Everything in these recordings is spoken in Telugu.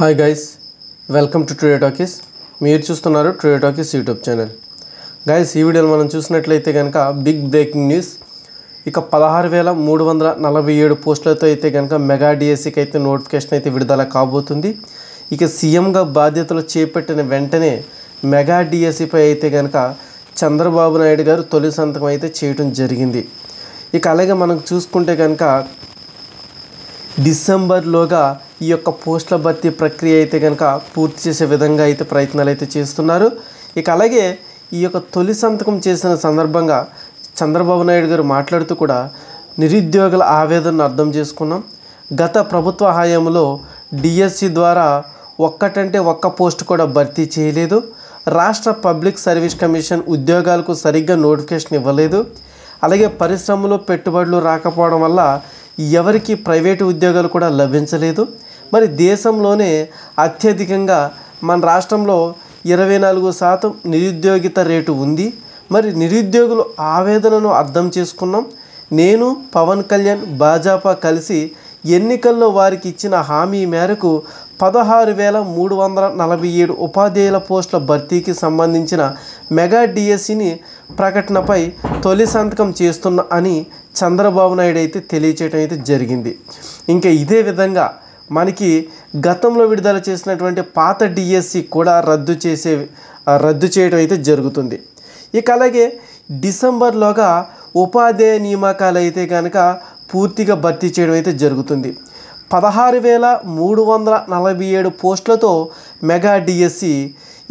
Hi guys, welcome to today talkies. మీరు చూస్తున్నారు today talkies YouTube channel. Guys, ఈ వీడియోలో మనం చూసినట్లయితే కనుక బిగ్ బ్రేకింగ్ న్యూస్. ఇక 16,347 పోస్టులతో అయితే కనుక మెగా డిఎస్సికి అయితే నోటిఫికేషన్ అయితే విడుదల కాబోతుంది. ఇక సీఎంగా బాధ్యతలు చేపట్టిన వెంటనే మెగా డిఎస్సిపై అయితే కనుక చంద్రబాబు నాయుడు గారు తొలి సంతకం అయితే చేయడం జరిగింది. ఇక అలాగే మనం చూసుకుంటే కనుక డిసెంబర్లోగా ఈ యొక్క పోస్టుల భర్తీ ప్రక్రియ అయితే కనుక పూర్తి చేసే విధంగా అయితే ప్రయత్నాలు అయితే చేస్తున్నారు. ఇక అలాగే ఈ యొక్క తొలి సంతకం చేసిన సందర్భంగా చంద్రబాబు నాయుడు గారు మాట్లాడుతూ కూడా నిరుద్యోగుల ఆవేదనను అర్థం చేసుకున్నాం. గత ప్రభుత్వ హయాంలో డిఎస్సి ద్వారా ఒక్క పోస్ట్ కూడా భర్తీ చేయలేదు. రాష్ట్ర పబ్లిక్ సర్వీస్ కమిషన్ ఉద్యోగాలకు సరిగ్గా నోటిఫికేషన్ ఇవ్వలేదు. అలాగే పరిశ్రమలో పెట్టుబడులు రాకపోవడం వల్ల ఎవరికి ప్రైవేటు ఉద్యోగాలు కూడా లభించలేదు. మరి దేశంలోనే అత్యధికంగా మన రాష్ట్రంలో 24% నిరుద్యోగిత రేటు ఉంది. మరి నిరుద్యోగులు ఆవేదనను అర్థం చేసుకున్నాం. నేను, పవన్ కళ్యాణ్, భాజపా కలిసి ఎన్నికల్లో వారికి ఇచ్చిన హామీ మేరకు 16,347 ఉపాధ్యాయుల పోస్టుల భర్తీకి సంబంధించిన మెగా డిఎస్సిని ప్రకటనపై తొలి సంతకం చేస్తున్న అని చంద్రబాబు నాయుడు అయితే తెలియచేయడం అయితే జరిగింది. ఇంకా ఇదే విధంగా మనకి గతంలో విడుదల చేసినటువంటి పాత డిఎస్సి కూడా రద్దు చేయడం అయితే జరుగుతుంది. ఇక అలాగే డిసెంబర్లోగా ఉపాధ్యాయ నియామకాలు అయితే కనుక పూర్తిగా భర్తీ చేయడం అయితే జరుగుతుంది. 16,347 పోస్టులతో మెగా డిఎస్సి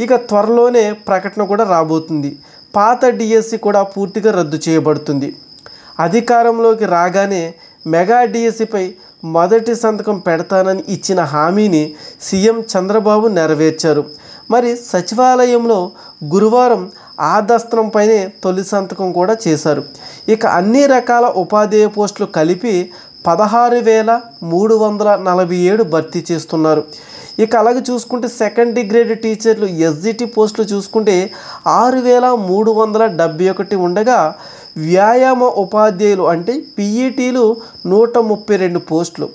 ఇక త్వరలోనే ప్రకటన కూడా రాబోతుంది. పాత డిఎస్సి కూడా పూర్తిగా రద్దు చేయబడుతుంది. అధికారంలోకి రాగానే మెగా డిఎస్సిపై మొదటి సంతకం పెడతానని ఇచ్చిన హామీని సీఎం చంద్రబాబు నెరవేర్చారు. మరి సచివాలయంలో గురువారం ఆ దస్త్రంపైనే తొలి సంతకం కూడా చేశారు. ఇక అన్ని రకాల ఉపాధ్యాయ పోస్టులు కలిపి 16,347 భర్తీ చేస్తున్నారు. ఇక అలాగే చూసుకుంటే సెకండరీ గ్రేడ్ టీచర్లు ఎస్జిటి పోస్టులు చూసుకుంటే 6,371 ఉండగా వ్యాయామ ఉపాధ్యాయులు అంటే పీఈటీలు 132 పోస్టులు.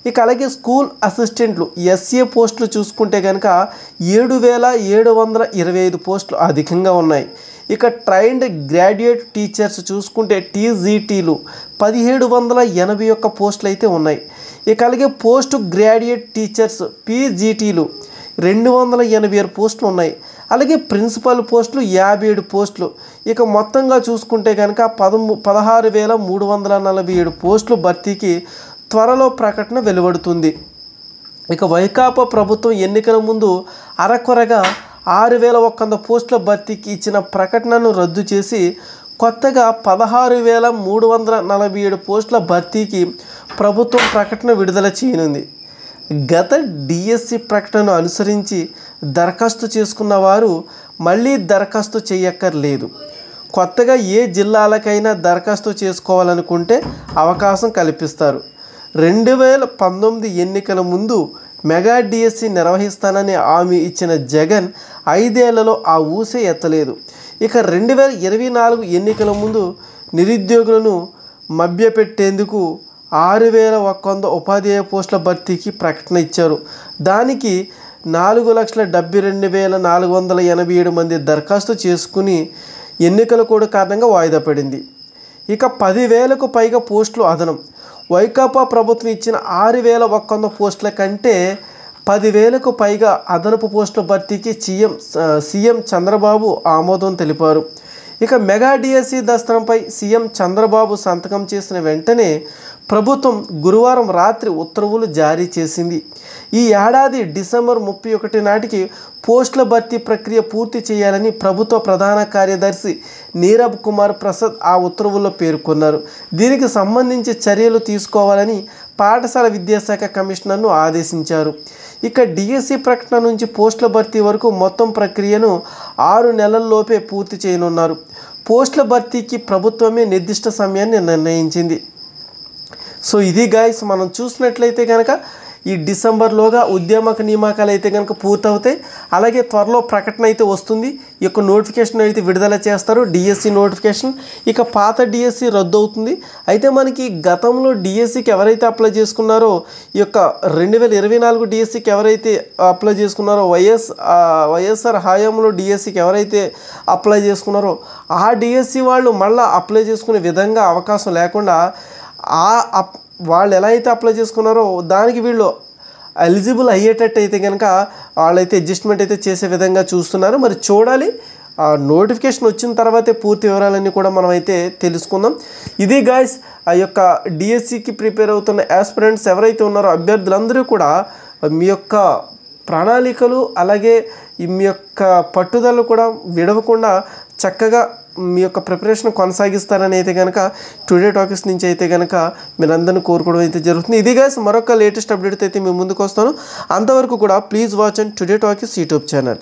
ఇక అలాగే స్కూల్ అసిస్టెంట్లు ఎస్ఏ పోస్టులు చూసుకుంటే కనుక 7,725 పోస్టులు అధికంగా ఉన్నాయి. ఇక ట్రైన్డ్ గ్రాడ్యుయేట్ టీచర్స్ చూసుకుంటే టీజీటీలు 1,781 పోస్టులు అయితే ఉన్నాయి. ఇక అలాగే పోస్ట్ గ్రాడ్యుయేట్ టీచర్స్ పీజీటీలు 286 పోస్టులు ఉన్నాయి. అలాగే ప్రిన్సిపల్ పోస్టులు 57 పోస్టులు. ఇక మొత్తంగా చూసుకుంటే కనుక 16,347 పోస్టులు భర్తీకి త్వరలో ప్రకటన వెలువడుతుంది. ఇక వైకాపా ప్రభుత్వం ఎన్నికల ముందు అరకొరగా 6,100 పోస్టుల భర్తీకి ఇచ్చిన ప్రకటనను రద్దు చేసి కొత్తగా 16,347 పోస్టుల భర్తీకి ప్రభుత్వం ప్రకటన విడుదల చేయనుంది. గత డిఎస్సి ప్రకటనను అనుసరించి దరఖాస్తు చేసుకున్న వారు మళ్ళీ దరఖాస్తు చేయక్కర్లేదు. కొత్తగా ఏ జిల్లాలకైనా దరఖాస్తు చేసుకోవాలనుకుంటే అవకాశం కల్పిస్తారు. 2019 ఎన్నికల ముందు మెగా డిఎస్సి నిర్వహిస్తానని హామీ ఇచ్చిన జగన్ 5 ఏళ్లలో ఆ ఊసే ఎత్తలేదు. ఇక 2024 ఎన్నికల ముందు నిరుద్యోగులను మభ్యపెట్టేందుకు 6,100 ఉపాధ్యాయ పోస్టుల భర్తీకి ప్రకటన ఇచ్చారు. దానికి 4,72,487 మంది దరఖాస్తు చేసుకుని ఎన్నికల కోడ్ కారణంగా వాయిదా పడింది. ఇక 10,000కు పైగా పోస్టులు అదనం. వైకాపా ప్రభుత్వం ఇచ్చిన 6,100 పోస్టుల కంటే 10,000కు పైగా అదనపు పోస్టుల భర్తీకి సీఎం చంద్రబాబు ఆమోదం తెలిపారు. ఇక మెగా డిఎస్సి దస్త్రంపై సీఎం చంద్రబాబు సంతకం చేసిన వెంటనే ప్రభుత్వం గురువారం రాత్రి ఉత్తర్వులు జారీ చేసింది. ఈ ఏడాది డిసెంబర్ 31 నాటికి పోస్టుల భర్తీ ప్రక్రియ పూర్తి చేయాలని ప్రభుత్వ ప్రధాన కార్యదర్శి నీరబ్ కుమార్ ప్రసాద్ ఆ ఉత్తర్వుల్లో పేర్కొన్నారు. దీనికి సంబంధించి చర్యలు తీసుకోవాలని పాఠశాల విద్యాశాఖ కమిషనర్ను ఆదేశించారు. ఇక డిఎస్సి ప్రకటన నుంచి పోస్టుల భర్తీ వరకు మొత్తం ప్రక్రియను 6 నెలల్లోపే పూర్తి చేయనున్నారు. పోస్టుల భర్తీకి ప్రభుత్వమే నిర్దిష్ట సమయాన్ని నిర్ణయించింది. సో ఇది గైస్, మనం చూసినట్లయితే కనుక ఈ డిసెంబర్లోగా ఉద్యోగ నియామకాలు అయితే కనుక పూర్తవుతాయి. అలాగే త్వరలో ప్రకటన అయితే వస్తుంది. ఈ యొక్క నోటిఫికేషన్ అయితే విడుదల చేస్తారు, డిఎస్సి నోటిఫికేషన్. ఇక పాత డిఎస్సి రద్దు అవుతుంది. అయితే మనకి గతంలో డిఎస్సికి ఎవరైతే అప్లై చేసుకున్నారో, ఈ యొక్క 2024 డిఎస్సికి ఎవరైతే అప్లై చేసుకున్నారో, వైఎస్ఆర్ హయాంలో డిఎస్సికి ఎవరైతే అప్లై చేసుకున్నారో ఆ డిఎస్సి వాళ్ళు మళ్ళీ అప్లై చేసుకునే విధంగా అవకాశం లేకుండా వాళ్ళు ఎలా అయితే అప్లై చేసుకున్నారో దానికి వీళ్ళు ఎలిజిబుల్ అయ్యేటట్టు అయితే కనుక వాళ్ళైతే అడ్జస్ట్మెంట్ అయితే చేసే విధంగా చూస్తున్నారు. మరి చూడాలి, నోటిఫికేషన్ వచ్చిన తర్వాతే పూర్తి వివరాలన్నీ కూడా మనం అయితే తెలుసుకుందాం. ఇది గాయ్స్ ఆ యొక్క డిఎస్సికి ప్రిపేర్ అవుతున్న యాస్పిరెంట్స్ ఎవరైతే ఉన్నారో అభ్యర్థులందరూ కూడా మీ యొక్క ప్రణాళికలు అలాగే మీ యొక్క పట్టుదల కూడా విడవకుండా చక్కగా మీ యొక్క ప్రిపరేషన్ కొనసాగిస్తారని అయితే కనుక టుడే టాకీస్ నుంచి అయితే కనుక మీరందరినీ కోరుకోవడం అయితే జరుగుతుంది. ఇది గైస్ మరొక లేటెస్ట్ అప్డేట్ అయితే మేము ముందుకు వస్తాను. అంతవరకు కూడా please watch and today talkies YouTube channel.